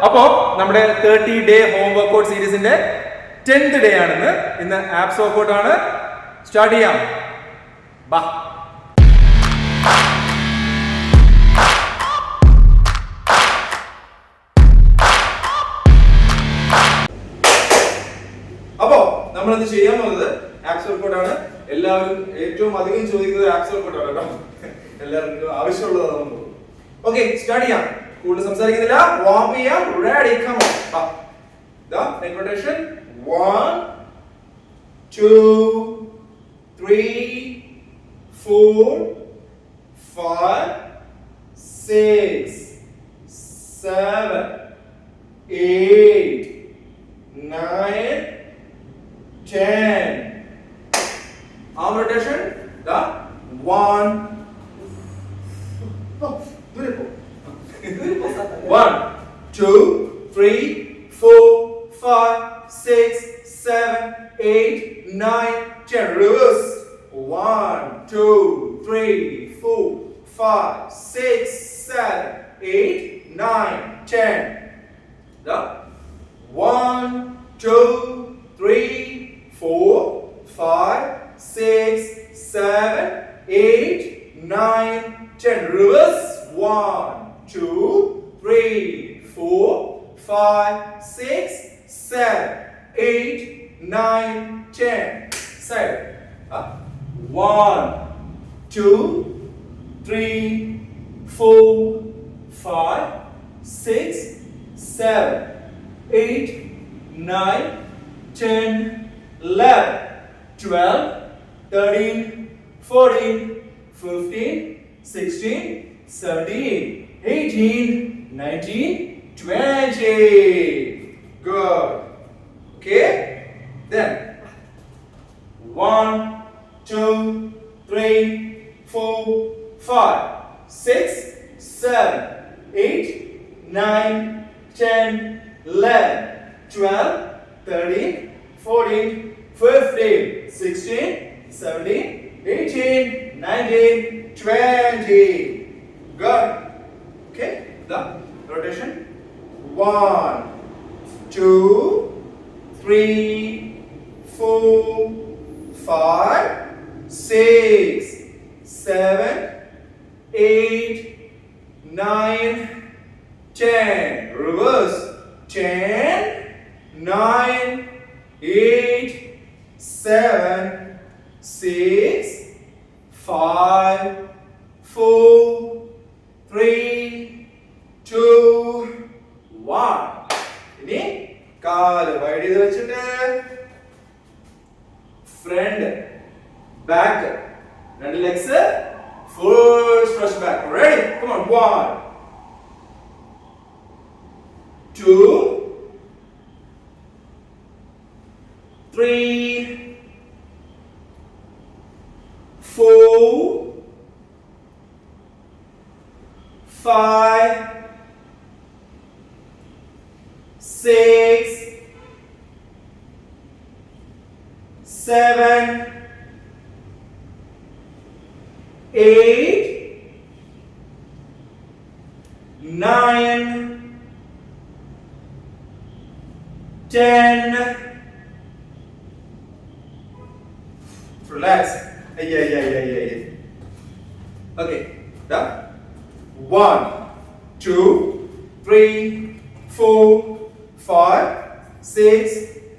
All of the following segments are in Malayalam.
അപ്പോ നമ്മുടെ 30-day ഹോം വർക്കൗട്ട് സീരീസിന്റെ 10th ഡേ ആണെന്ന്. ഇന്ന് ആപ്സ് വർക്കൗട്ട് ആണ്. സ്റ്റാർട്ട് ചെയ്യാം. ബാ. അപ്പോ നമ്മളിത് ചെയ്യാൻ പോകുന്നത് ആപ്സ് വർക്കൗട്ട് ആണ്. എല്ലാവരും ഏറ്റവും അധികം ചോദിക്കുന്നത് ആപ്സ് വർക്കൗട്ട് ആണ് കേട്ടോ. എല്ലാവർക്കും ആവശ്യമുള്ളതാണ് നമുക്ക്. ഓക്കെ, സ്റ്റാർട്ട് ചെയ്യാം. കൂടുതൽ സംസാരിക്കുന്നില്ല. വാം ചെയ്യാം. Ready, come on. ദാ neck rotation. 1 2 3 4 5 6 7 8 9 10. Arm rotation. The 1 1 2 3 4 5 6 7 8 9 10. Reverse. 1 2 3 4 5 6 7 8 9 10. The 1 2 3 4 5 6 7 8 9 10. Reverse. 1 2 3 4 5 6 7 8 9 10. Side. 1 2 3 4 5 6 7 8 9 10 11 12 13 14 15 16 17 18 19 20. Good. Okay, then 1 2 3 4 5 6 7 8 9 10 11 12 13 14 15 16 17 18 19 20. Good. Okay, the rotation. 1 2 3 4 5 6 7 8 9 10. Reverse. 10 9 8 7 6 5 4 3 2 1. ഇനി കാല് വൈഡ് ചെയ്ത് വെച്ചിട്ട് ഫ്രണ്ട് ബാക്ക് രണ്ട് legs full stretch back. Ready, come on. 1 2 3 4 5 6 7 8 9 10. Relax. Yeah. Okay, done. 1 2 3 4 5 6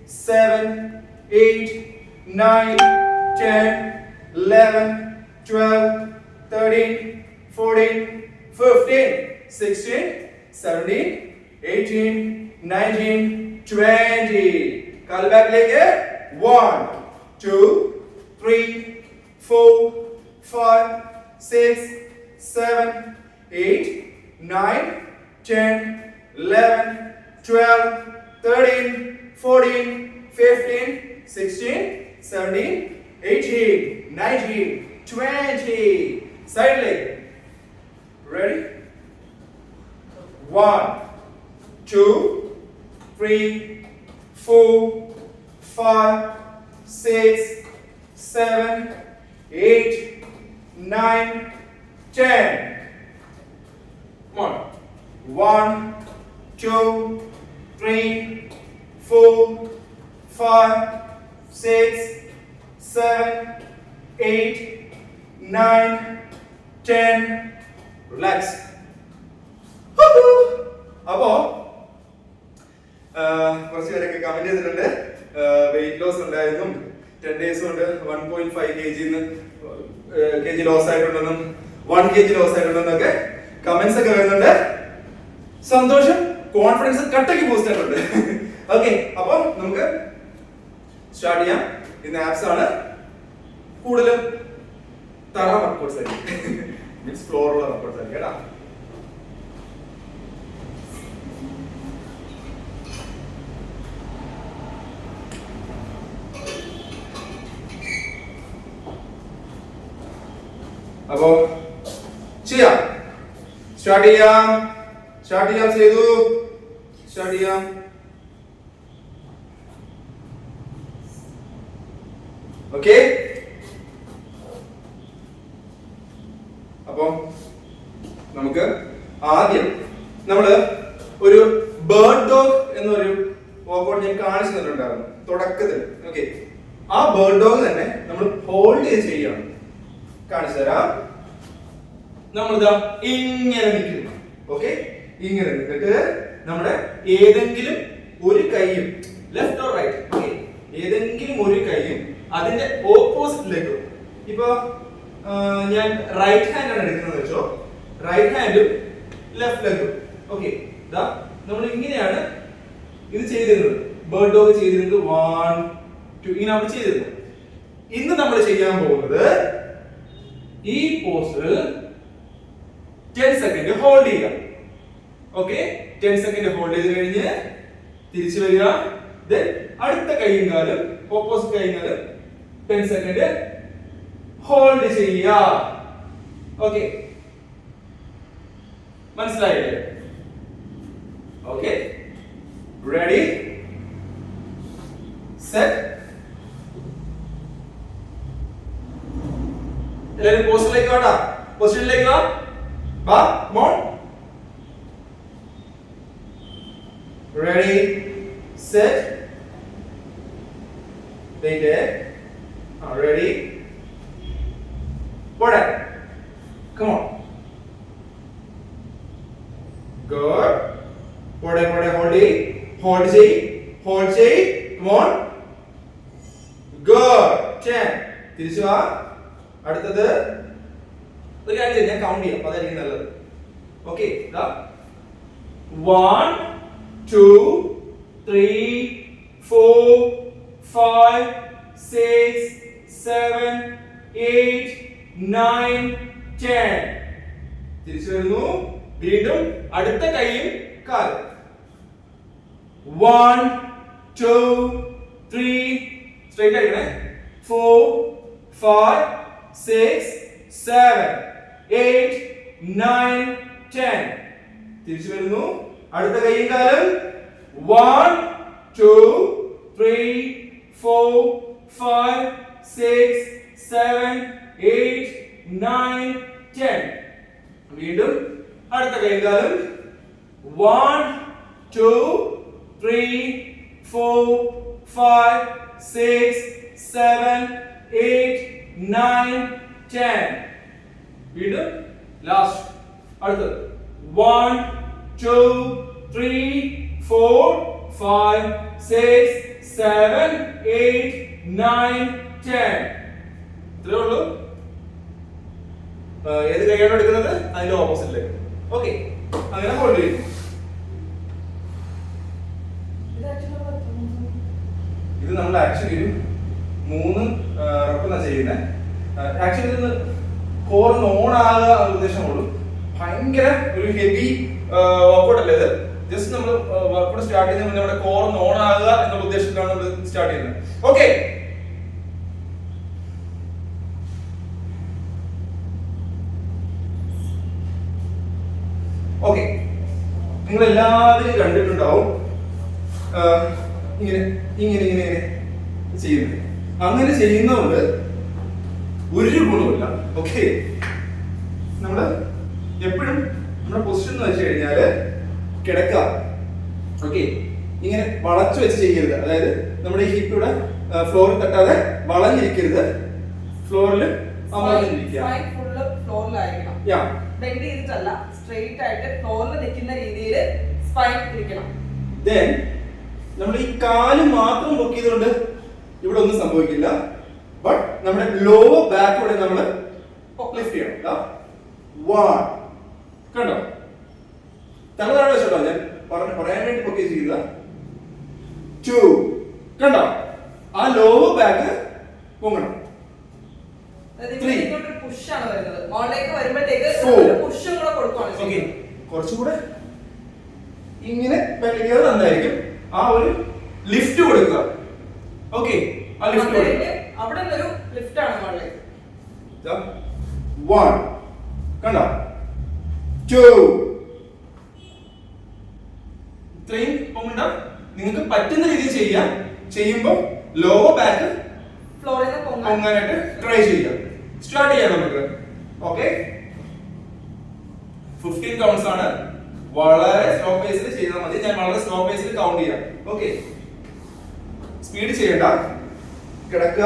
7 8 9 10 11 12 13 14 15 16 17 18 19 20. Call back leg. 1 2 3 4 5 6 7 8 9 10 11 12 13 14 15 16 17 18 19 20. Side leg. Ready? 1 2 3 4 5 6 7 8 9 10. Come on. 1 2, 3, 4, 5, 6, 7, 8, 9, 10. Relax. അപ്പോ കുറച്ച് പേരൊക്കെ കമന്റ് ചെയ്തിട്ടുണ്ട് വെയിറ്റ് ലോസ് ഉണ്ടായിരുന്നു 10 days കൊണ്ട് 1.5 kg ലോസ് ആയിട്ടുണ്ടെന്നും 1 kg ലോസ് ആയിട്ടുണ്ടെന്നൊക്കെ കമന്റ്സ് ഒക്കെ വരുന്നുണ്ട്. സന്തോഷം, കോൺഫിഡൻസ് കട്ടയ്ക്ക് ബൂസ്റ്റ് ആയിട്ടുണ്ട്. ഓക്കെ, അപ്പൊ നമുക്ക് സ്റ്റാർട്ട് ചെയ്യാം. ഇന്ന് ആപ്സ് ആണ് കൂടുതലും തറ വർക്കൗട്ട്സ് ആയിരിക്കും, മീൻസ് ഫ്ലോറുള്ള വർക്കൗട്ട്സ് ആയിരിക്കും കേട്ടോ. അപ്പോ ചെയ്യാം, സ്റ്റാർട്ട് ചെയ്യാം ചെയ്തു സ്റ്റാർട്ട് ചെയ്യാം. ഓക്കെ, അപ്പോ നമുക്ക് ആദ്യം നമ്മള് ഒരു ബേർഡ് ഡോഗ് എന്നൊരു വർക്കൗട്ട് ഞാൻ കാണിച്ചു തന്നിട്ടുണ്ടായിരുന്നു തുടക്കത്തിൽ. ഓക്കെ, ആ ബേർഡ് ഡോഗ് തന്നെ നമ്മൾ ഹോൾഡ് ചെയ്ത് ചെയ്യണം. കാണിച്ചു തരാം. നമ്മളിതാ ഇങ്ങനെ നിൽക്കുന്നു. ഓക്കെ, ഇങ്ങനെ നിന്നിട്ട് നമ്മുടെ ഏതെങ്കിലും ഒരു കൈയും ലെഫ്റ്റ് ഓർ റൈറ്റ്, ഓക്കെ, ഏതെങ്കിലും ഒരു കൈയും അതിന്റെ ഓപ്പോസിറ്റ് ലെഗും. ഇപ്പൊ ഞാൻ റൈറ്റ് ഹാൻഡ് ആണ് എടുക്കുന്നത് വെച്ചോ, റൈറ്റ് ഹാൻഡും ലെഫ്റ്റ് ലെഗും. ഓക്കെ, ഇതാ നമ്മൾ ഇങ്ങനെയാണ് ഇത് ചെയ്തിരുന്നത്, ബേർഡ് ഡോഗ് ചെയ്തിരുന്നത് 1 2 ഇങ്ങനെ നമ്മൾ ചെയ്തിരുന്നത്. ഇന്ന് നമ്മൾ ചെയ്യാൻ പോകുന്നത് ഈ പോസ് 10 സെക്കൻഡ് ഹോൾഡ് ചെയ്യുക. ഓക്കെ, 10 സെക്കൻഡ് ഹോൾഡ് ചെയ്ത് കഴിഞ്ഞ് തിരിച്ചു വരിക. ദെൻ അടുത്ത കൈയും കാലും ഓപ്പോസിറ്റ് കൈയും കാലും 10 സെക്കൻഡ് ഹോൾഡ് ചെയ്യുക. ഓക്കെ, മനസ്സിലായില്ലേ? Okay, ready set. എല്ലാവരും പോസ്റ്റിലേക്ക് വാടാ, പൊസിഷനിലേക്ക് വാ. ബാ, മോൺ. Ready set. വെയിറ്റ്. റെഡി. പോടാ. Come on. ഗുഡ്. പോടാ ഹോൾഡ് ചെയ്യ്. Come on. ഗുഡ്. 10. തിരിച്ചു വാ. അടുത്തത് ഒരു കാര്യം ചെയ്യാം, ഞാൻ കൗണ്ട് ചെയ്യാം, അതായിരിക്കും നല്ലത്. ഓക്കെ, 1 2 3 4 5 6 7 8 9 10. തിരിച്ചു വരുന്നു. വീണ്ടും അടുത്ത കൈയും കാലും. 1 2 3 സ്ട്രൈറ്റ് ആയിക്കണേ. 4 5 6 7 8 9 10. തിരിച്ചു വരുന്നു. അടുത്ത കൈയും കാലും. 1 2 3 4 5 6 7 8 9 10. വീണ്ടും അടുത്ത കൈയും കാലും. 1 2 3 4 5 6 7 8 9 10. വീണ്ടും ലാസ്റ്റ് അടുത്തത്. 1 2 3 4 5 6 7 8 9 10. ഇത്രേ ഉള്ളൂ. ഏത് കൈയാണ് എടുക്കുന്നത് അതിന്റെ ഓപ്പോസിറ്റിലേക്ക്. ഓക്കെ, അങ്ങനെ ഹോൾഡ് ചെയ്യും. ഇത് നമ്മൾ ആക്ച്വലി 3 റെപ്പ് ചെയ്യുന്നത്. ആക്ച്വലി ഇത് കോർ ഓൺ ആകുക ഉദ്ദേശമുള്ളൂ. ഭയങ്കര ഒരു ഹെവി വർക്കൗട്ട് അല്ലേ ഇത്. ജസ്റ്റ് നമ്മൾ വർക്കൗട്ട് സ്റ്റാർട്ട് ചെയ്യുന്ന നമ്മുടെ കോർ ഓൺ ആകുക എന്നുള്ള ഉദ്ദേശത്തിലാണ് നമ്മൾ സ്റ്റാർട്ട് ചെയ്യുന്നത്. ഓക്കെ, ഓക്കെ, നിങ്ങൾ എല്ലാവരും കണ്ടിട്ടുണ്ടാവും ഇങ്ങനെ ഇങ്ങനെ ഇങ്ങനെ ചെയ്യുന്നത്. അങ്ങനെ ചെയ്യുന്നതുകൊണ്ട് ഒരു ഗുണമില്ല. ഓക്കെ, നമ്മള് എപ്പോഴും നമ്മുടെ പൊസിഷൻ എന്ന് വെച്ച് കഴിഞ്ഞാല് കിടക്കുക, ഓക്കെ, ഇങ്ങനെ വളച്ചു വെച്ച് ചെയ്യരുത്. അതായത് നമ്മുടെ ഈ ഹിപ്പ് ഇവിടെ ഫ്ലോറിൽ തട്ടാതെ വളഞ്ഞിരിക്കരുത്, ഫ്ലോറിൽ അമർന്നിരിക്കുക. നമ്മൾ ഈ കാല് മാത്രം പൊക്കിയതുകൊണ്ട് ഇവിടെ ഒന്നും സംഭവിക്കില്ല. ബട്ട് നമ്മുടെ ലോവർ ബാക്കോടെ നമ്മൾ ലിഫ്റ്റ് ചെയ്യണം. കണ്ടോ, തലതാണ് വെച്ചോട്ടോ, ഞാൻ പറയാൻ വേണ്ടി പൊക്കി ചെയ്ത. 2 കണ്ടോ, ആ ലോവർ ബാക്ക് പൊങ്ങണം. 3 കുറച്ചുകൂടെ ഇങ്ങനെ വലിയത് നന്നായിരിക്കും. ആ ഒരു ലിഫ്റ്റ് കൊടുക്കുക. ഓക്കെ, ആ ലിഫ്റ്റ് കൊടുക്കുക. 1 കണ്ടോ, 2 ഇത്രയും പൊങ്ങണ്ട. നിങ്ങൾക്ക് പറ്റുന്ന രീതിയിൽ ചെയ്യാം. ചെയ്യുമ്പോൾ ലോവർ ബാക്ക് പൊങ്ങാനായിട്ട് ട്രൈ ചെയ്യാം. സ്റ്റാർട്ട് ചെയ്യാം നമുക്ക്. ഓക്കെ, 15 കൗണ്ട്സ് ആണ്. വളരെ സ്ലോ പേസിൽ ചെയ്താൽ മതി. ഞാൻ വളരെ സ്ലോ പേസിൽ കൗണ്ട് ചെയ്യാം. ഓക്കെ, സ്പീഡ് ചെയ്യണ്ട. കിടക്കുക,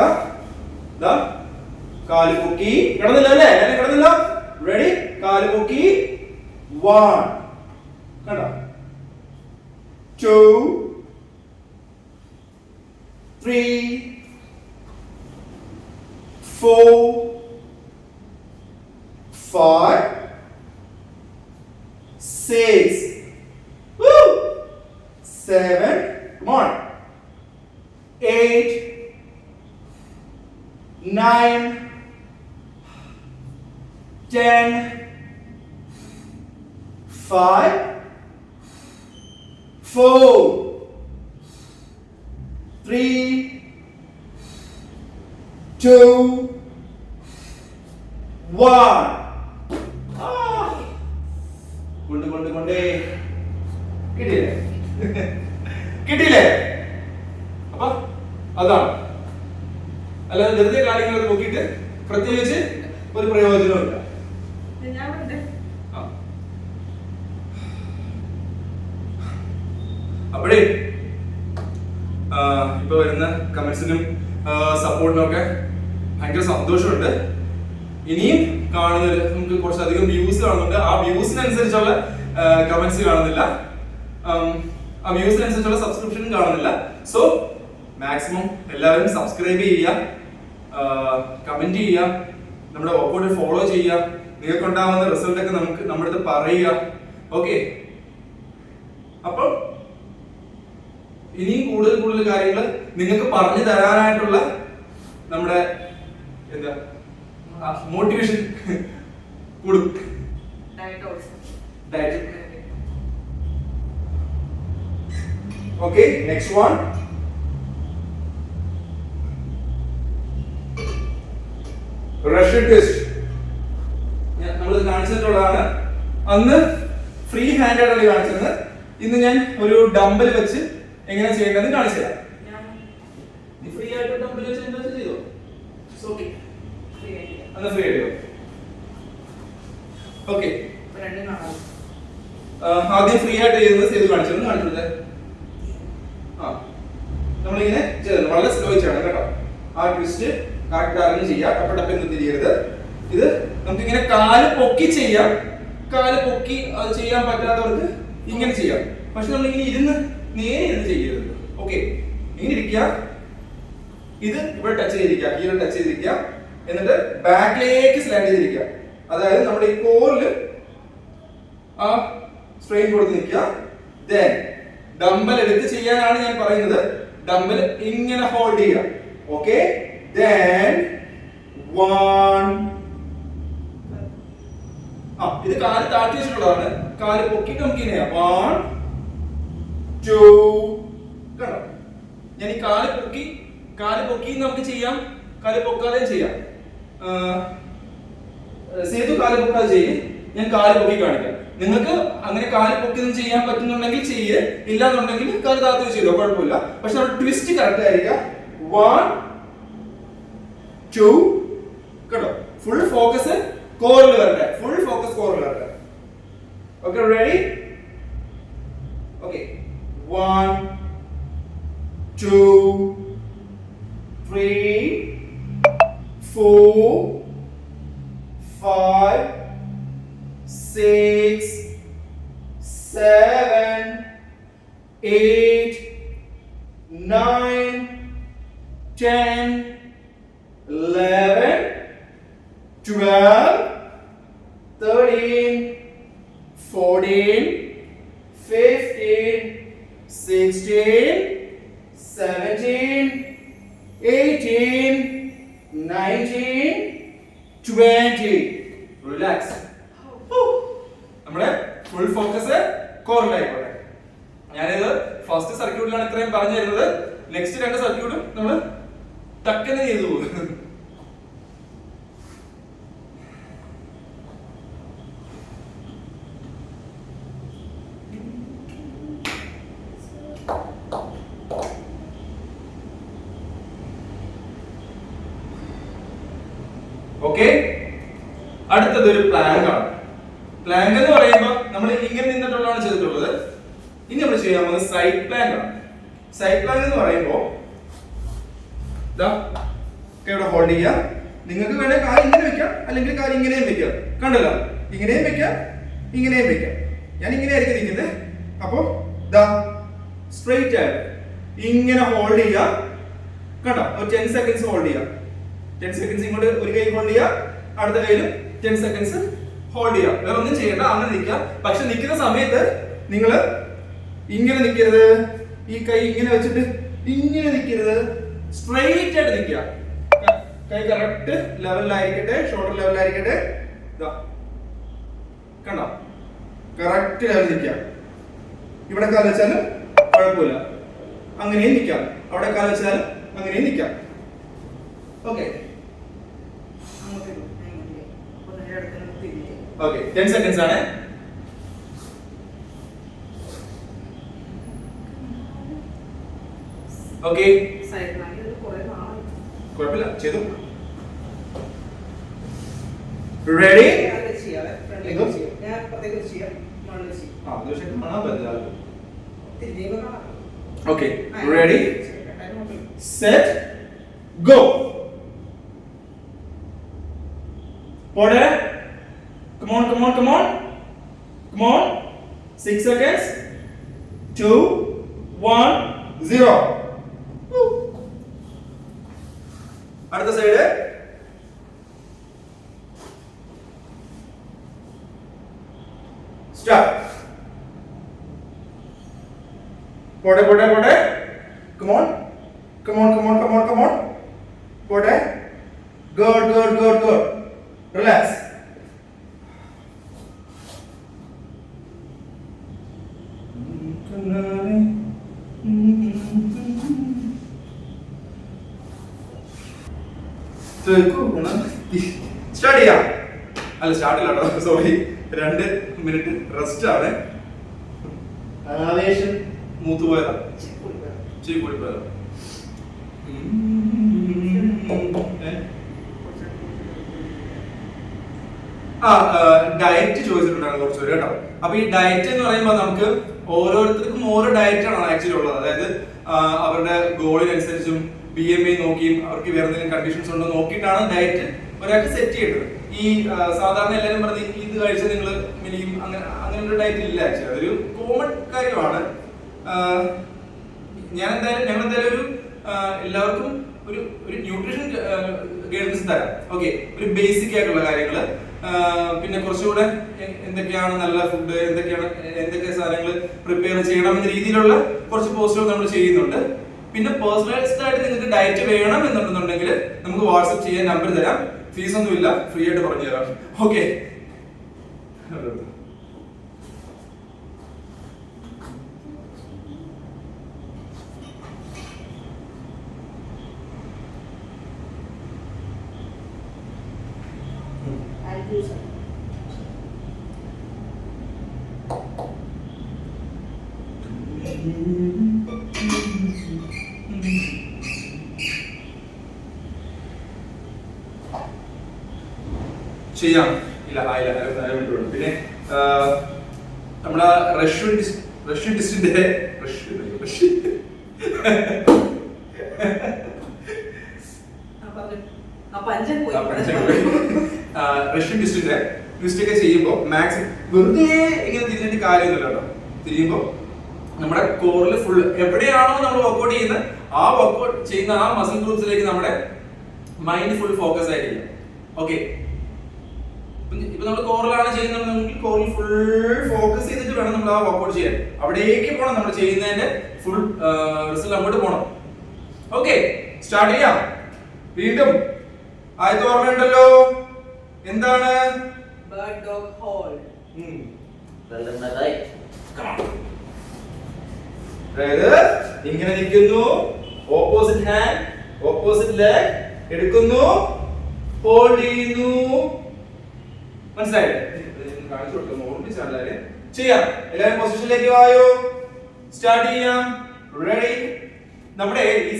കാല് പൊക്കി. കിടന്നില്ല അല്ലേ? കിടന്നില്ല. റെഡി, കാല് പൊക്കി. 1 കണ്ടോ, 2 3 4 5 6 7 come on 8 9 10 5 4 3 2 1 കൊണ്ടേ കിട്ടിയില്ലേ? കിട്ടിയില്ലേ? അപ്പൊ അതാണ്. അല്ലാതെ വെറുതെ കാര്യങ്ങൾ നോക്കിയിട്ട് പ്രത്യേകിച്ച് ഒരു പ്രയോജനമില്ല. അപ്പോഴേ ഇപ്പൊ വരുന്ന കമന്റ്സിനും സപ്പോർട്ടിനും ഒക്കെ ഭയങ്കര സന്തോഷമുണ്ട്. ഇനിയും കാണുന്നത് നമുക്ക് കുറച്ചധികം വ്യൂസ് കാണുന്നുണ്ട്. ആ വ്യൂസിനനുസരിച്ചുള്ള കമന്റ്സ് കാണുന്നില്ല, ആ വ്യൂസിനനുസരിച്ചുള്ള സബ്സ്ക്രിപ്ഷൻ കാണുന്നില്ല. സോ മാക്സിമം എല്ലാവരും സബ്സ്ക്രൈബ് ചെയ്യുക, കമന്റ് ചെയ്യുക, നമ്മുടെ വർക്കൗട്ട് ഫോളോ ചെയ്യുക. നിങ്ങൾക്ക് ഉണ്ടാവുന്ന റിസൾട്ട് ഒക്കെ നമുക്ക് നമ്മുടെ അടുത്ത് പറയുക. ഓക്കെ, അപ്പോൾ ഇനിയും കൂടുതൽ കൂടുതൽ കാര്യങ്ങൾ നിങ്ങൾക്ക് പറഞ്ഞു തരാനായിട്ടുള്ള നമ്മുടെ എന്താ മോട്ടിവേഷൻ കൂടും. Okay, next one. Russian twist നമ്മൾ കാണിച്ചിട്ടുള്ളതാണ്. അന്ന് ഫ്രീ ഹാൻഡ് ആയിട്ടാണ് കാണിച്ചത്. ഇന്ന് ഞാൻ ഒരു ഡംബൽ വെച്ച് എങ്ങനെ ചെയ്യേണ്ടതെന്ന് കാണിച്ചു തരാം. ഫ്രീ ആയിട്ട് ഡംബൽ വെച്ച് എന്താ ചെയ്തോ? അന്ന് ഫ്രീ ആയിട്ടോ? ഓക്കെ, ആദ്യം ഫ്രീ ആയിട്ട് ചെയ്യുന്നത് ചെയ്ത് കാണിച്ചത് കാണിച്ചത്. നമ്മളിങ്ങനെ ചെയ്തു, വളരെ സ്ലോ ചെയ്യണം കേട്ടോ. ആ ട്വിസ്റ്റ് കറക്റ്റ് ആണെന്ന് ചെയ്യാം. ടപ്പടപ്പെന്ന് തിരിയരുത്. ഇത് നമുക്ക് ഇങ്ങനെ കാല് പൊക്കി ചെയ്യാം. കാല് പൊക്കി അത് ചെയ്യാൻ പറ്റാത്തവർക്ക് ഇങ്ങനെ ചെയ്യാം. പക്ഷെ നമ്മളിങ്ങനെ ഇരുന്ന് നേരെ ഇരുന്ന് ചെയ്യരുത്. ഓക്കെ, ഇങ്ങനെ ഇരിക്കുക. ഇത് ഇവിടെ ടച്ച് ചെയ്തിരിക്കുക, ഇവിടെ ടച്ച് ചെയ്തിരിക്കുക. എന്നിട്ട് ബാക്കിലേക്ക് സ്ലാൻഡ് ചെയ്തിരിക്കുക. അതായത് നമ്മുടെ ഈ കോറില് ആ സ്ട്രെയിൻ കൊടുത്ത് നിൽക്കുക. ദെൻ ഡംബൽ എടുത്ത് ചെയ്യാനാണ് ഞാൻ പറയുന്നത്. ഡംബൽ ഇങ്ങനെ ഹോൾഡ് ചെയ്യുക. Okay, then 1. ഇത് കാല് താഴ്ത്തി വെച്ചിട്ടുള്ളതാണ്. കാല് പൊക്കിട്ട് നമുക്ക് ഇങ്ങനെയാ 1 2. കണ്ടോ, ഞാൻ ഈ കാല് പൊക്കി നമുക്ക് ചെയ്യാം, കാല് പൊക്കാതെ ചെയ്യാം. സേതു കാല് പൊക്കാതെ ചെയ്യും, ഞാൻ കാല് പൊക്കി കാണിക്കാം. നിങ്ങൾക്ക് അങ്ങനെ കാല് പൊക്കി ചെയ്യാൻ പറ്റുന്നുണ്ടെങ്കിൽ ചെയ്യേ, ഇല്ലാന്നുണ്ടെങ്കിൽ കാല് താഴ്ത്തി ചെയ്തോ, കുഴപ്പമില്ല. പക്ഷെ നമ്മുടെ ട്വിസ്റ്റ് കറക്റ്റ് ആയിരിക്കാം. 1 2. കേട്ടോ, ഫുൾ ഫോക്കസ് കോറിൽ വരട്ടെ. ഫുൾ ഫോക്കസ് കോറിൽ വരട്ടെ. Okay, ready? Okay, 1 2 3 4 5 6 7 8 9 10 11 12 13 14 15 16 17 18 19 20 relax. നമ്മുടെ ഫുൾ ഫോക്കസ് കോറിലായിക്കോട്ടെ. ഞാനിത് ഫസ്റ്റ് സർക്യൂട്ടിലാണ് ഇത്രയും പറഞ്ഞു തരുന്നത്. നെക്സ്റ്റ് രണ്ട് സർക്യൂട്ടും നമ്മൾ ടക്കനെ ചെയ്തു പോകും. ഓക്കെ, അടുത്തത് ഒരു പ്ലാങ്ക് ആണ്. പ്ലാങ്ക് എന്ന് പറയുമ്പോൾ നമ്മൾ ഇങ്ങനെ നിന്നിട്ടുള്ളതാണ് ചെയ്തിട്ടുള്ളത്. ഇനി നമ്മൾ ചെയ്യാൻ പോകുന്നത് സൈഡ് പ്ലാങ്ക് ആണ്. സൈഡ് പ്ലാങ്ക് എന്ന് പറയുമ്പോൾ ഇവിടെ ഹോൾഡ് ചെയ്യാം. നിങ്ങൾക്ക് വേണേൽ കാല് ഇങ്ങനെ വെക്കാം, അല്ലെങ്കിൽ കാല് ഇങ്ങനെയും വെക്കാം. കണ്ടല്ലോ, ഇങ്ങനെയും വെക്കാം, ഇങ്ങനെയും വെക്കാം. ഞാൻ ഇങ്ങനെ ആയിരിക്കും നിൽക്കുന്നത്. അപ്പോ സ്ട്രെയിറ്റ് ആയിട്ട് ഇങ്ങനെ ഹോൾഡ് ചെയ്യാം. കണ്ടോ, ഒരു 10 സെക്കൻഡ്സ് ഹോൾഡ് ചെയ്യാം. 10 സെക്കൻഡ്സ് ഇങ്ങോട്ട് ഒരു കൈ ഹോൾഡ് ചെയ്യാം, അടുത്ത കയ്യിലും 10 സെക്കൻഡ്സ് ഹോൾഡ് ചെയ്യാം. വേറെ ഒന്നും ചെയ്യണ്ട, അങ്ങനെ നിൽക്കാം. പക്ഷെ നിൽക്കുന്ന സമയത്ത് നിങ്ങൾ ഇങ്ങനെ നിൽക്കരുത്. ഈ കൈ ഇങ്ങനെ വെച്ചിട്ട് ഇങ്ങനെ നിൽക്കരുത്, സ്ട്രെയിറ്റ് ആയിട്ട് നിൽക്കുക. കൈ കറക്റ്റ് ലെവലിലായിരിക്കട്ടെ, ഷോൾഡർ ലെവലിലായിരിക്കട്ടെ. കണ്ടോ, കറക്റ്റ് ലെവലിൽ നിൽക്കുക. ഇവിടെ കാൽ വെച്ചാലും കുഴപ്പമില്ല, അങ്ങനെയും നിൽക്കാം. അവിടെ കാൽ വെച്ചാലും അങ്ങനെയും നിൽക്കാം. ഓക്കെ, 10 സെക്കൻഡ്സ് ആണ്. ഓക്കെ, കുഴപ്പമില്ല, ചെയ്തു. Ready? Okay, ready, set, go. പോടെ. Come on, come on, come on. Come on. 6 seconds. 2 1 0. അടുത്ത സൈഡ്. സ്റ്റാർട്ട്. പോടെ പോടെ പോടെ. Come on. Come on, come on, come on, come on. പോടെ. Good, good, good, good. Relax. Start ചെയ്യാം. അല്ല, സ്റ്റാർട്ടില്ല, സോറി. 2 മിനിറ്റ് റെസ്റ്റ് ആണ്. ആവേശം മൂത്തുപോയതാ, ചീപ്പോയിപ്പോയതാ. ഡയറ്റ് ചോദിച്ചിട്ടുണ്ടായിരുന്നു കുറച്ച് പേര് കേട്ടോ. അപ്പൊ ഈ ഡയറ്റ് എന്ന് പറയുമ്പോൾ നമുക്ക് ഓരോരുത്തർക്കും ഓരോ ഡയറ്റ് ആണ് ആക്ച്വലി ഉള്ളത്. അതായത് അവരുടെ ഗോളിനനുസരിച്ചും BMI നോക്കിയും അവർക്ക് വേറെ എന്തെങ്കിലും കണ്ടീഷൻസ് ഉണ്ടോ നോക്കിയിട്ടാണ് ഡയറ്റ് ഒരാൾക്ക് സെറ്റ് ചെയ്യേണ്ടത്. ഈ സാധാരണ എല്ലാവരും പറഞ്ഞ് ഇത് കഴിച്ചാൽ നിങ്ങൾ മെലിയും, അങ്ങനെ ഒരു ഡയറ്റ് ഇല്ല. ആക്ച്വലി അതൊരു കോമൺ കാര്യമാണ്. ഞങ്ങൾ എന്തായാലും ഒരു എല്ലാവർക്കും ഒരു ന്യൂട്രീഷൻ ഗൈഡൻസ് തരാം. ഓക്കെ, ഒരു ബേസിക് ആയിട്ടുള്ള കാര്യങ്ങൾ, പിന്നെ കുറച്ചുകൂടെ എന്തൊക്കെയാണ് നല്ല ഫുഡ്, എന്തൊക്കെ സാധനങ്ങൾ പ്രിപ്പയർ ചെയ്യണം എന്ന രീതിയിലുള്ള കുറച്ച് പോസ്റ്റുകൾ നമ്മൾ ചെയ്യുന്നുണ്ട്. പിന്നെ പേഴ്സണലൈസ്ഡ് ആയിട്ട് നിങ്ങൾക്ക് ഡയറ്റ് വേണം എന്നുണ്ടെന്നുണ്ടെങ്കിൽ നമുക്ക് വാട്സ്ആപ്പ് ചെയ്യാൻ നമ്പർ തരാം. ഫീസ് ഒന്നുമില്ല, ഫ്രീ ആയിട്ട് പറഞ്ഞു തരാം. ഓക്കെ, ചെയ്യാം. ഇല്ല, പിന്നെ നമ്മുടെ റഷ്യൻ റഷ്യൻ ഡിസ്റ്റിന്റെ റഷ്യൻ ഡിസ്റ്റിന്റെ ട്വിസ്റ്റ് ഒക്കെ ചെയ്യുമ്പോൾ മാക്സിമം വെറുതെ ഇങ്ങനെ തിരിഞ്ഞിട്ട് കാര്യമൊന്നുമില്ല കേട്ടോ. തിരിയുമ്പോൾ നമ്മുടെ കോറിൽ ഫുൾ എവിടെയാണോ നമ്മൾ വർക്ക്ഔട്ട് ചെയ്യുന്നത് ആ വർക്ക്ഔട്ട് ചെയ്യുന്ന ആ മസിൽ ഗ്രൂപ്പ്സിലേക്ക് നമ്മുടെ മൈൻഡ് ഫുൾ ഫോക്കസ് ആയിരിക്കും. ഓക്കെ, ഇപ്പൊ നമ്മൾ കോറിലാണ് ചെയ്യുന്നതെങ്കിൽ കോറിൽ ഫുൾ ഫോക്കസ് ചെയ്തിട്ട് വേണം നമ്മൾ ആ വർക്ക്ഔട്ട് ചെയ്യാൻ. അവിടേക്ക് പോകണം നമ്മൾ ചെയ്യുന്നതിന്റെ ഫുൾ റിസൾട്ട് അങ്ങോട്ട് പോകണം. ഓക്കെ, സ്റ്റാർട്ട് ചെയ്യാം. വീണ്ടും ആദ്യത്തെ ഓർമ്മയുണ്ടല്ലോ, എന്താണ്? bird dog hold. അതായത് ഇങ്ങനെ നിൽക്കുന്നു, ഓപ്പോസിറ്റ് ഹാൻഡ് ഓപ്പോസിറ്റ് ലെഗ് എടുക്കുന്നു, ഹോൾഡ് ചെയ്യുന്നു. മനസ്സിലായില്ലേ? കാണിച്ചു കൊടുക്കുന്നു, ഓർമ്മിച്ചാലേ ചെയ്യാം. എല്ലാവരും പൊസിഷനിലേക്ക് വായോ, സ്റ്റാർട്ട് ചെയ്യാം. റെഡി? നമ്മുടെ ഈ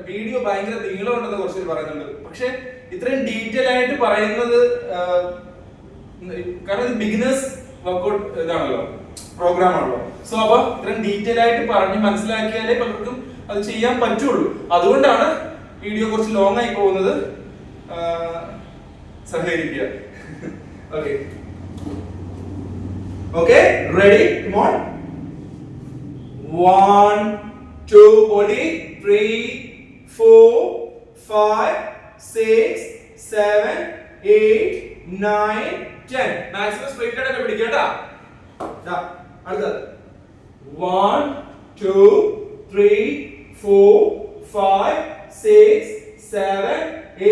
വീഡിയോ ഭയങ്കര നീളമുണ്ടെന്ന് കുറച്ച് പറയുന്നുണ്ട്. പക്ഷെ ഇത്രയും ഡീറ്റെയിൽ ആയിട്ട് പറയുന്നത് കാരണം ഇത് ബിഗിനേഴ്സ് വർക്ക്ഔട്ട് ഇതാണല്ലോ, പ്രോഗ്രാം ആണല്ലോ. സോ അപ്പൊ ഇത്രയും ഡീറ്റെയിൽ ആയിട്ട് പറഞ്ഞ് മനസ്സിലാക്കിയാലേ പലർക്കും അത് ചെയ്യാൻ പറ്റുള്ളൂ. അതുകൊണ്ടാണ് വീഡിയോ കുറച്ച് ലോങ് ആയി പോകുന്നത്. സഹകരിക്കുക. Okay okay, ready? Come on. 1 2 body 3 4 5 6 7 8 9 10. Maximum straight ആയിട്ട് പിടിക്കട്ടാ. ദാ അടുത്ത 1 2 3 4 5 6 7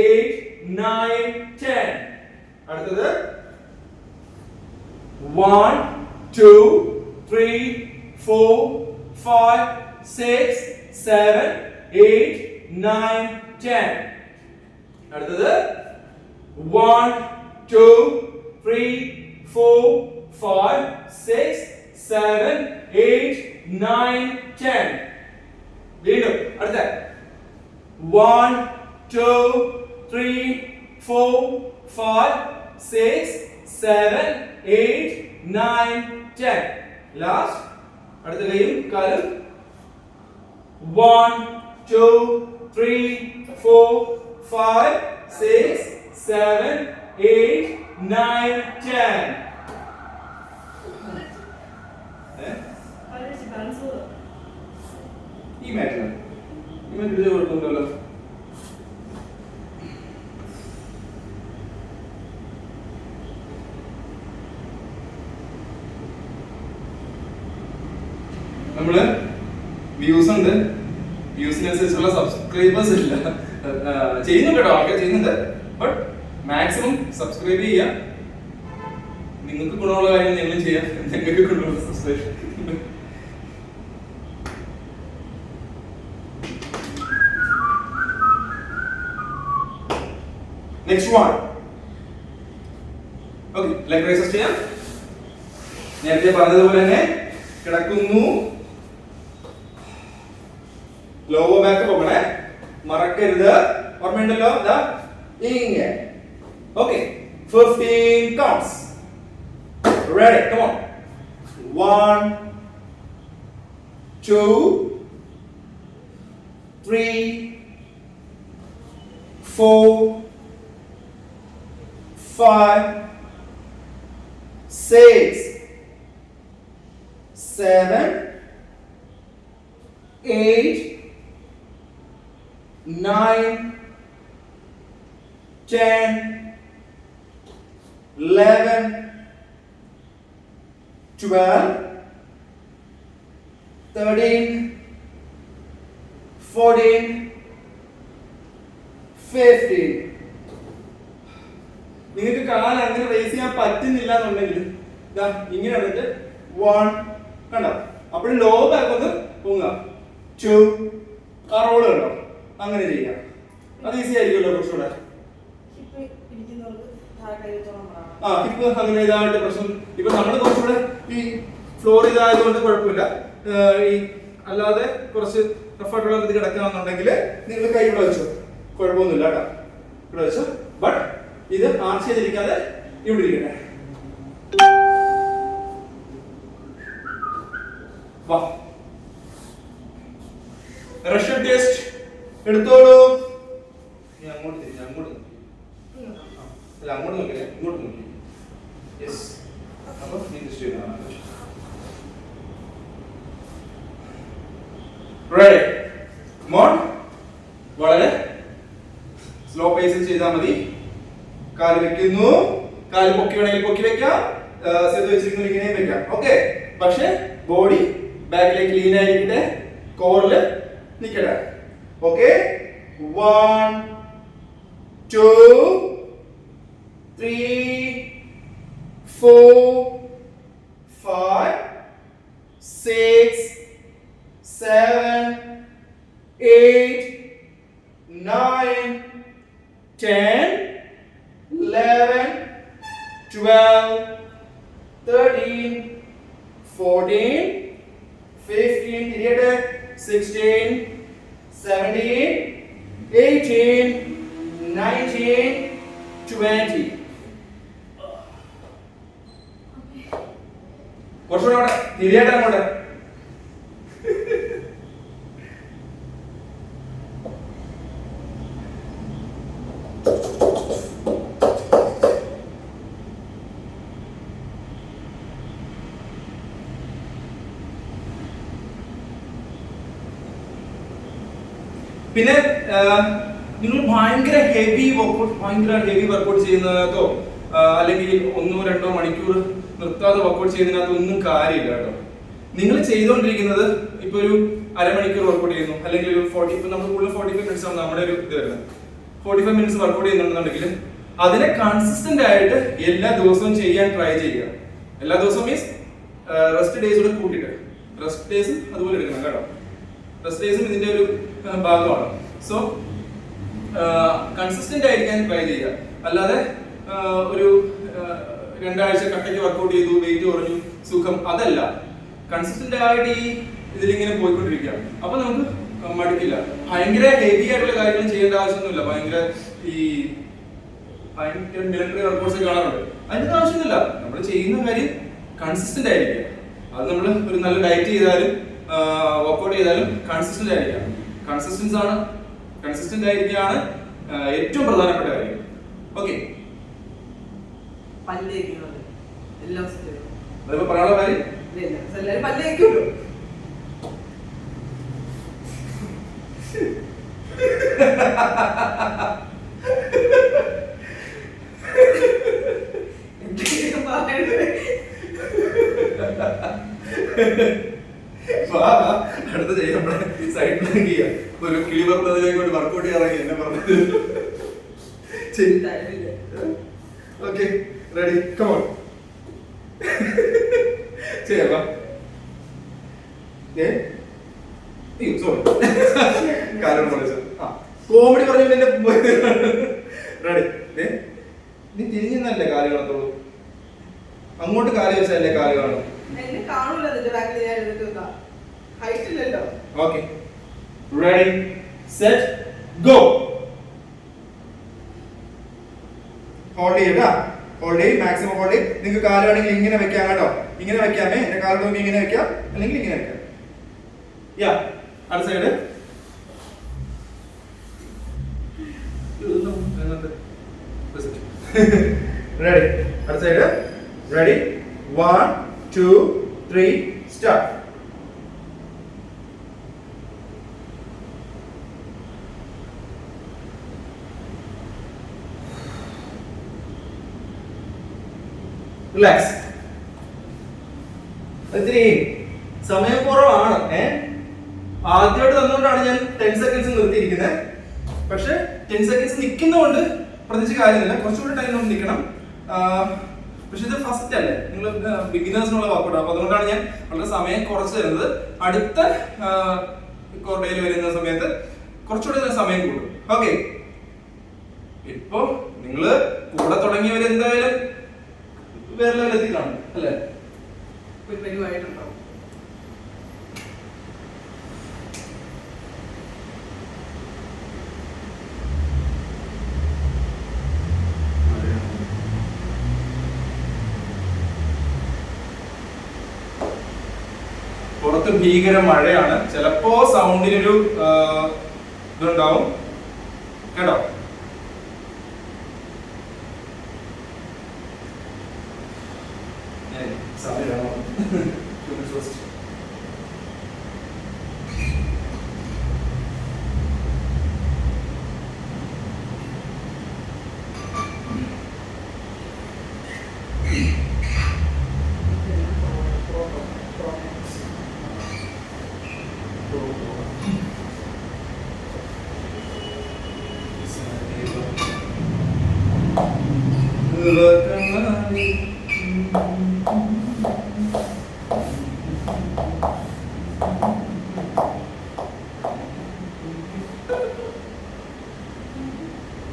8 9 10. അടുത്തത് 1 2 3 4 5 6 7 8 9 10. അടുത്തത് 1 2 3 4 5 6 7 8 9 10. വീണ്ടും അടുത്ത 1 2 3 4 5 6 7 8 9 10. ലാസ്റ്റ് അടുത്ത കൈയും കാലും 1 2 3 4 5 6 7 8 9 10. ഈ മാറ്റില്ല, ഈ മാറ്റിൽ കുഴപ്പമൊന്നുമല്ലോ. നമ്മള് വ്യൂസ് ഉണ്ട്, വ്യൂസിനനുസരിച്ചുള്ള സബ്സ്ക്രൈബേഴ്സ് ഇല്ല. ചെയ്യുന്നുണ്ട് കേട്ടോ, ആൾക്കാർ ചെയ്യുന്നുണ്ട്. ബട്ട് മാക്സിമം സബ്സ്ക്രൈബ് ചെയ്യുക. നിങ്ങൾക്ക് ഗുണമുള്ള കാര്യം നിങ്ങളും ചെയ്യാം, നിങ്ങൾക്ക് ഗുണമുള്ള subscribe. Next one. Okay, leg rises ചെയ്യാം. നേരത്തെ പറഞ്ഞതുപോലെ തന്നെ കിടക്കുന്നു, ലോവർ ബാക്ക് പോകണേ, മറക്കരുത്. ഓർമ്മയുണ്ടല്ലോ? ഇങ്ങനെ. Okay, 15 counts. Ready? Come on. 1 2 3 4 5 6 7 8 9 10 11 12 13 14 15. നിങ്ങൾക്ക് കാല് അങ്ങനെ റേസ് ചെയ്യാൻ പറ്റുന്നില്ല എന്നുണ്ടെങ്കിൽ ഇങ്ങനെ വന്നിട്ട് 1 കണ്ടോ, അപ്പോഴും ലോ ബാക്ക് ഒന്ന് പൊങ്ങുക. 2 ആ റോള് കണ്ടോ, അങ്ങനെ ചെയ്യാം. അത് ഈസി ആയിരിക്കുമല്ലോ കുറച്ചുകൂടെ. ഹിപ്പ് അങ്ങനെ ഇതായിട്ട് പ്രശ്നം. ഇപ്പൊ നമ്മൾ കുറച്ചുകൂടെ ഈ ഫ്ലോർ ഇതായതുകൊണ്ട് കുഴപ്പമില്ല. ഈ അല്ലാതെ കുറച്ച് റഫായിട്ടുള്ള ഇത് കിടക്കാന്നുണ്ടെങ്കിൽ നിങ്ങൾ കൈ ഇവിടെ വെച്ചോ, കുഴപ്പമൊന്നുമില്ല കേട്ടോ. ഇവിടെ വെച്ചോ. ബട്ട് ഇത് ആർച്ച് ചെയ്തിരിക്കാതെ ഇവിടെ ഇരിക്കട്ടെ. വാ. റഷ്യൻ ടെസ്റ്റ് എടുത്തോളൂ. നീ അങ്ങോട്ട് തിരിഞ്ഞ് അങ്ങോട്ട് നോക്കി. അല്ല അങ്ങോട്ട് നോക്കില്ല, ഇങ്ങോട്ട് നോക്കി. യെസ്. അപ്പൊ നീ ടെസ്റ്റ് ചെയ്യണം. റെഡി. മോൺ വളരെ സ്ലോ പേസിൽ ചെയ്താൽ മതി. കാല് വെക്കുന്നു, കാല് പൊക്കി വേണമെങ്കിൽ പൊക്കി വെക്കാം, സെറ്റ് വെച്ചിരിക്കുന്ന ഇങ്ങനെ വെക്കാം. ഓക്കെ, പക്ഷെ ബോഡി ബാക്കിലേക്ക് ലീൻ ആയിരിക്കട്ടെ, കോറില് നിൽക്കട്ടെ. ഓക്കെ, 1 2 3 4 5 6 7 8 9 10 11 12 13 14 15 16 17 18 19 20. കുറച്ചുകൂടെ അവിടെ തിരിയാട്ടെ അങ്ങോട്ട്. പിന്നെ നിങ്ങൾ ഭയങ്കര ഹെവി വർക്കൗട്ട് ചെയ്യുന്നതിനകത്തോ അല്ലെങ്കിൽ 1-2 മണിക്കൂർ നിർത്താതെ വർക്കൗട്ട് ചെയ്യുന്നതിനകത്ത് ഒന്നും കാര്യമില്ല കേട്ടോ. നിങ്ങൾ ചെയ്തുകൊണ്ടിരിക്കുന്നത് ഇപ്പൊ ഒരു അരമണിക്കൂർ വർക്കൗട്ട് ചെയ്യുന്നു, അല്ലെങ്കിൽ ഒരു 40, ഇപ്പൊ നമ്മൾ കൂടുതൽ 45 മിനിറ്റ്സ് ആണ് നമ്മുടെ ഒരു ഇത് വരുന്നത്. 45 മിനിറ്റ്സ് വർക്കൗട്ട് ചെയ്യുന്നുണ്ടെന്നുണ്ടെങ്കിൽ അതിനെ കൺസിസ്റ്റന്റ് ആയിട്ട് എല്ലാ ദിവസവും ചെയ്യാൻ ട്രൈ ചെയ്യുക. എല്ലാ ദിവസവും മീൻസ് റെസ്റ്റ് ഡേയ്സ് കൂടെ കൂട്ടിയിട്ട്, റെസ്റ്റ് ഡേയ്സും അതുപോലെ എടുക്കണം കേട്ടോ. റെസ്റ്റ് ഡേയ്സും ഇതിന്റെ ഒരു ഭാഗമാണ്. സോ കൺസിസ്റ്റന്റ് ആയിരിക്കാൻ ട്രൈ ചെയ്യുക. അല്ലാതെ ഒരു 2 ആഴ്ച കട്ടയ്ക്ക് വർക്കൗട്ട് ചെയ്തു, വെയിറ്റ് കുറഞ്ഞു, സുഖം, അതല്ല. കൺസിസ്റ്റന്റ് ആയിട്ട് ഈ ഇതിലിങ്ങനെ പോയിക്കൊണ്ടിരിക്കുക. അപ്പൊ നമുക്ക് മടുക്കില്ല. ഭയങ്കര ഹെവി ആയിട്ടുള്ള കാര്യങ്ങൾ ചെയ്യേണ്ട ആവശ്യമൊന്നുമില്ല. ഭയങ്കര മിലിറ്ററി വർക്കൗട്ട്സ് കാണാറുണ്ട്. അതിന്റെ ആവശ്യമൊന്നുമില്ല. നമ്മൾ ചെയ്യുന്ന കാര്യം കൺസിസ്റ്റന്റ് ആയിരിക്കുക. അത് നമ്മൾ ഒരു നല്ല ഡയറ്റ് ചെയ്താലും വർക്കൗട്ട് ചെയ്താലും കൺസിസ്റ്റന്റ് ആയിരിക്കുക. കൺസിസ്റ്റന്റ് ആയിരിക്കുകയാണ് ഏറ്റവും പ്രധാനപ്പെട്ട കാര്യം. ഓക്കെ, അതിപ്പോ പറയാനുള്ള കാര്യം അടുത്ത ചെയ്യാം. സൈഡ് പ്ലാൻ ചെയ്യാം. ഒരു കിളി പറഞ്ഞതിനെ വർക്കൗട്ട് ചെയ്യാറായി എന്നെ പറഞ്ഞത്. Okay, ready, come on. ചെയ്യാം. സോറി, കാര്യം പറഞ്ഞു. കോമഡി പറഞ്ഞു. റെഡി. നീ തിരിഞ്ഞല്ലേ കാല് കാണത്തുള്ളൂ. അങ്ങോട്ട് കാല് വെച്ചല്ലേ കാല് കാണും. Okay, ready, set, go. Hold ചെയ്യുക. ഹോൾഡ് ചെയ്യും, മാക്സിമം ഹോൾഡ് ചെയ്യും. നിങ്ങൾക്ക് കാല് വേണമെങ്കിൽ ഇങ്ങനെ വെക്കാം കേട്ടോ. ഇങ്ങനെ വെക്കാമേ. എന്റെ കാല് നോക്കി ഇങ്ങനെ വെക്കാം, അല്ലെങ്കിൽ ഇങ്ങനെ വെക്കാം. യാ, അടുത്ത സൈഡ്. റെഡി, അടുത്ത സൈഡ്. Ready, 1 2 3 start. റിലാക്സ്. ഇത്തിരി സമയം കുറവാണ്. ആദ്യമായിട്ട് തന്നുകൊണ്ടാണ് ഞാൻ 10 സെക്കൻഡ്സ് നിർത്തിയിരിക്കുന്നത്. പക്ഷെ 10 സെക്കൻഡ്സ് നിൽക്കുന്നതുകൊണ്ട് പ്രത്യേകിച്ച് കാര്യമില്ല. കുറച്ചുകൂടി ടൈം നമുക്ക് നിൽക്കണം. പക്ഷെ ഇത് ഫസ്റ്റ് അല്ലേ, നിങ്ങൾ ബിഗിനേഴ്സിനുള്ള വർക്കൗട്ട്. അപ്പൊ അതുകൊണ്ടാണ് ഞാൻ വളരെ സമയം കുറച്ച് തരുന്നത്. അടുത്ത ഡേയിൽ വരുന്ന സമയത്ത് കുറച്ചുകൂടി സമയം കൂടും. ഓക്കെ, ഇപ്പൊ നിങ്ങള് കൂടെ തുടങ്ങിയവർ എന്തായാലും വേറെ ലെവലെത്തി കാണും അല്ലേ? പുറത്ത് പുറത്ത് ഭീകര മഴയാണ്. ചിലപ്പോ സൗണ്ടിനൊരു ഇതുണ്ടാവും കേട്ടോ.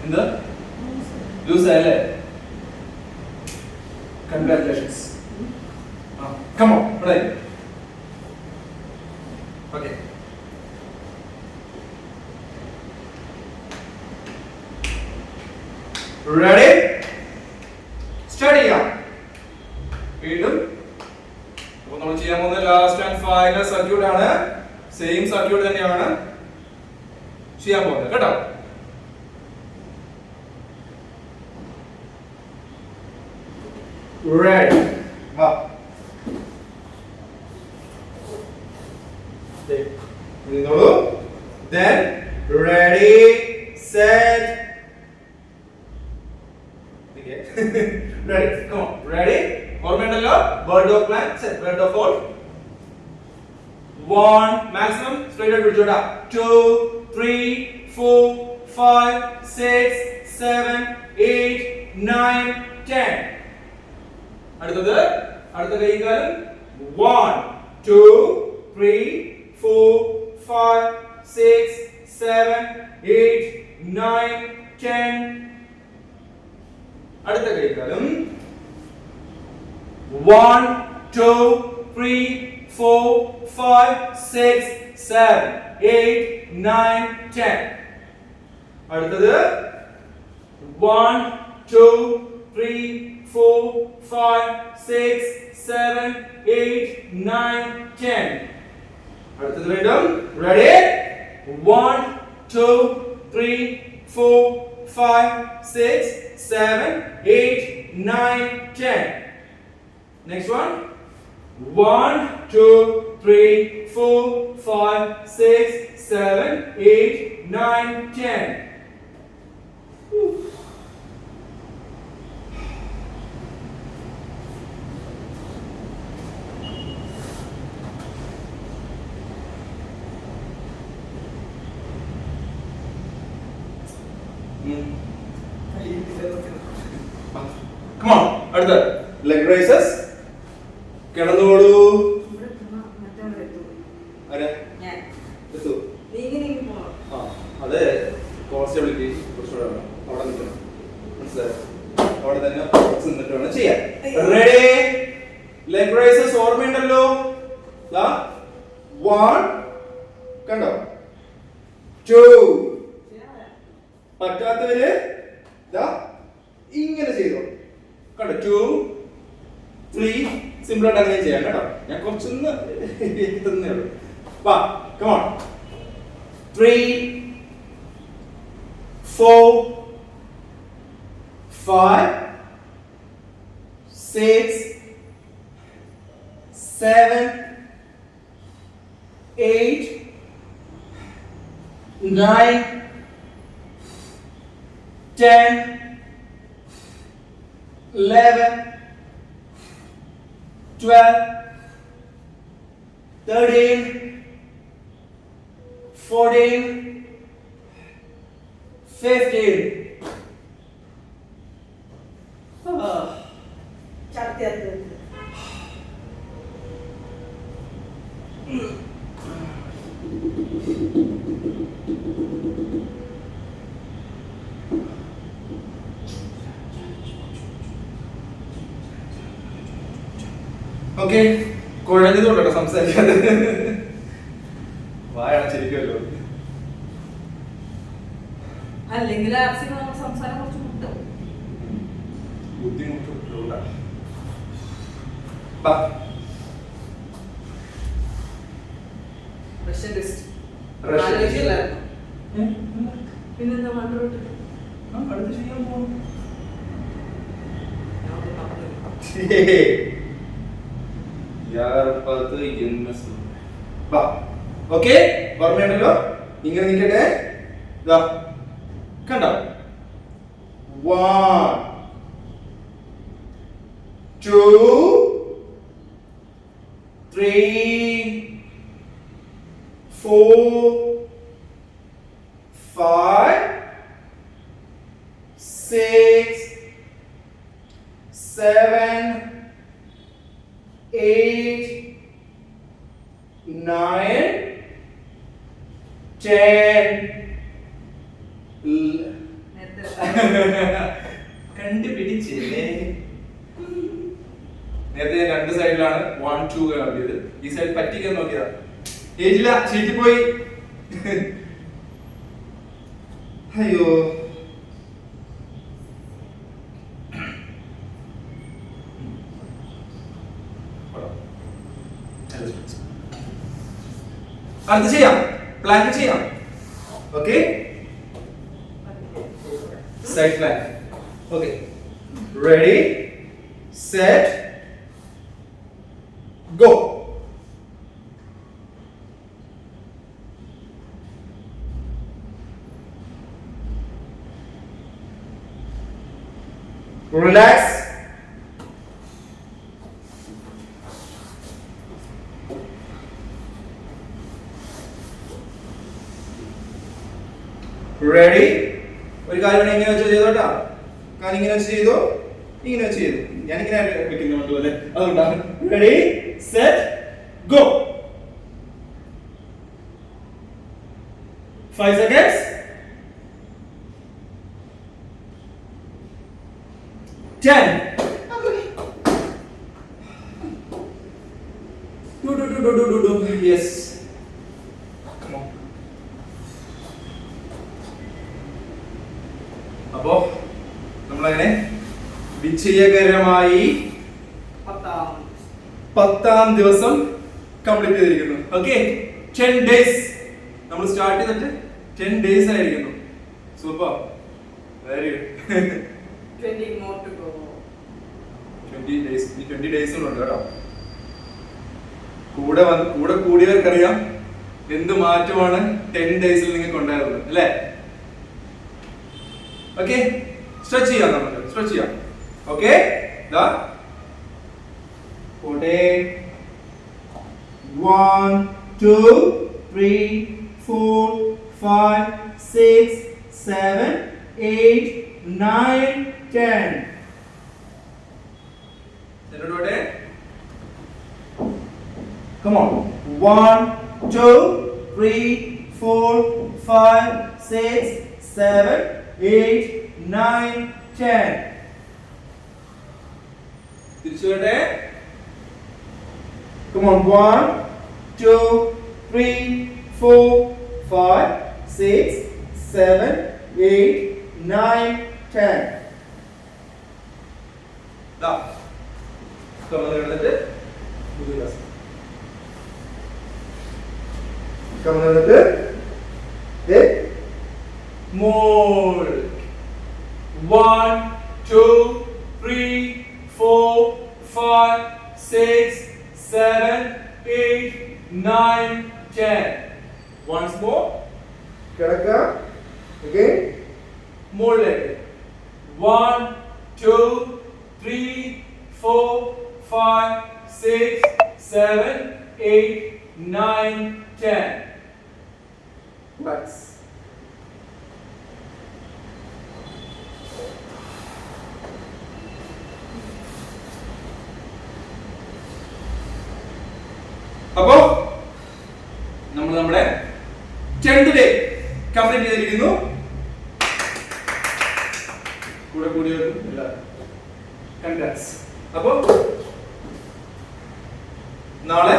എന്താ ലൂസ് ആയല്ലേ? Congratulations. Come on right. Okay, ready? Start ചെയ്യാം. വീണ്ടും അപ്പോൾ നമ്മൾ ചെയ്യാൻ പോകുന്ന ലാസ്റ്റ് ആൻഡ് ഫൈനൽ സർക്യൂട്ട് ആണ്. സെയിം സർക്യൂട്ട് തന്നെയാണ് ചെയ്യാൻ പോകുന്നത് കേട്ടോ. Ready. Va. നിന്നോളൂ. Then ready, set. Okay. Ready. Come on. Ready? ഓർമ്മയുണ്ടല്ലോ? Bird dog plan. Set. Bird dog hold. 1 maximum. Straight out പിടിച്ചോടാ. 2 3 4 5 6 7 8 9 10. അടുത്തത് അടുത്ത കൈകാലം 1 2 3 4 5 6 7 8 9 10. അടുത്ത കൈകാലം 1 2 3 4 5 6 7 8 9 10. അടുത്തത് 1 2 3 4 5 6 7 8 9 10. അടുത്തത് വീണ്ടും ready 1 2 3 4 5 6 7 8 9 10. Next one 1 2 3 4 5 6 7 8 9 10. Come on, അടുത്ത leg raises. കിടന്നോളൂ. ആരെ? ഞാൻ. എത്തു. ആ, അതെ കോൺസ്റ്റബിലിറ്റി കുറച്ചുകൂടെ വേണം. അവിടെ നിൽക്കണം. മനസ്സിലായോ? അവിടെ തന്നെ നിന്നിട്ട് വേണം ചെയ്യാൻ. റെഡി? leg raises ഓർമ്മയുണ്ടല്ലോ? 1 കണ്ടോ? 2 പറ്റാത്തവര് ഇങ്ങനെ ചെയ്തോ. കണ്ടോ? 2 3 സിമ്പിൾ ആയിട്ട് അങ്ങനെ ചെയ്യാം കേട്ടോ. ഞാൻ കുറച്ചൊന്ന് തന്നേ ഉള്ളൂ. വാ, come on. 3 4 5 6 7 8 9 10 11 12 13 14 15. ഓക്കെ, കുഴഞ്ഞതുകൊണ്ടോ സംസാരിക്കാതെ വായടച്ചിരിക്കുമല്ലോ. അല്ലെങ്കിൽ സംസാരം കുറച്ച് ബുദ്ധിമുട്ടുള്ള റഷ്യൻ ടെസ്റ്റ് റഷ്യൻ ആലോചിച്ചില്ലായിരുന്നു. ഏ? പിന്നെന്താ വണ്ടർ അടുത്ത് ചെയ്യാൻ പോകും. ഓക്കെ, ഓർമ്മയുണ്ടല്ലോ? ഇങ്ങനെ നിൽക്കട്ടെ. കണ്ടോ? 1 2 3 4 5 6 7 8 9 10 കണ്ടുപിടിച്ചില്ലേ? നേരത്തെ ഞാൻ രണ്ട് സൈഡിലാണ് 1 2 കാണിയത്. ഈ സൈഡ് പറ്റിക്കാൻ നോക്കിയതാ. ഏജില്ല, ചീറ്റി പോയി. അയ്യോ. അടുത്ത് ചെയ്യാം, പ്ലാങ്ക് ചെയ്യാം. Okay, side plank. Okay, ready set go. Relax. Ready? ഒരു കാര്യം ഇങ്ങനെ വെച്ച് ചെയ്തോട്ടാ. കാര്യം ഇങ്ങനെ വെച്ച് ചെയ്തോ, ഇങ്ങനെ വെച്ച് ചെയ്തു. ഞാൻ ഇങ്ങനെ വെക്കുന്നുണ്ട് പോലെ, അതുകൊണ്ടാണ്. Ready, set, go. 5 seconds. 10. Do. Yes. Come on. അപ്പോ നമ്മളങ്ങനെ വിജയകരമായി 10ാം ദിവസം കംപ്ലീറ്റ് ചെയ്തിരിക്കുന്നു. ഓക്കെ, 10 days നമ്മൾ സ്റ്റാർട്ട് ചെയ്തിട്ട് 10 days ആയിരിക്കുന്നു. Super, very good. 20 more to go. 20 days, 20 days ഉണ്ട് കേട്ടോ. കൂടെ കൂടിയവർക്കറിയാം എന്ത് മാറ്റമാണ് 10 days നിങ്ങൾക്ക് ഉണ്ടായിരുന്നത് അല്ലേ? ഓക്കെ, സ്ട്രെച്ച് ചെയ്യാം, നമുക്ക് സ്ട്രെച്ച് ചെയ്യാം. ഓക്കെ, ദാ പോട്ടെ. 1 2 3 4 5 6 7 8 9 10. പോട്ടെ. Come on. 1 2 3 4 5 6 7 8 9 10. തിരിച്ചു വരട്ടെ. Come on. 1 2 3 4 5 6 7 8 9 10. ദാ കമന്നിട്ട് more. 1 2 3 4 5 6 7 8 9 10. Once more. കിടക്കുക. Again. മുകളിലേക്ക്. 1 2 3 4 5 6 7 8 9 10. Relax. അപ്പോ നമ്മൾ നമ്മുടെ 10th ഡേ കംപ്ലീറ്റ് ചെയ്തിരിക്കുന്നു. കൂടിയവർക്കും കൺഗ്രാറ്റ്സ്. അപ്പോ നാളെ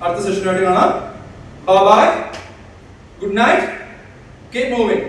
അടുത്ത സെഷനുമായിട്ട് കാണാം. Bye bye, good night, keep moving.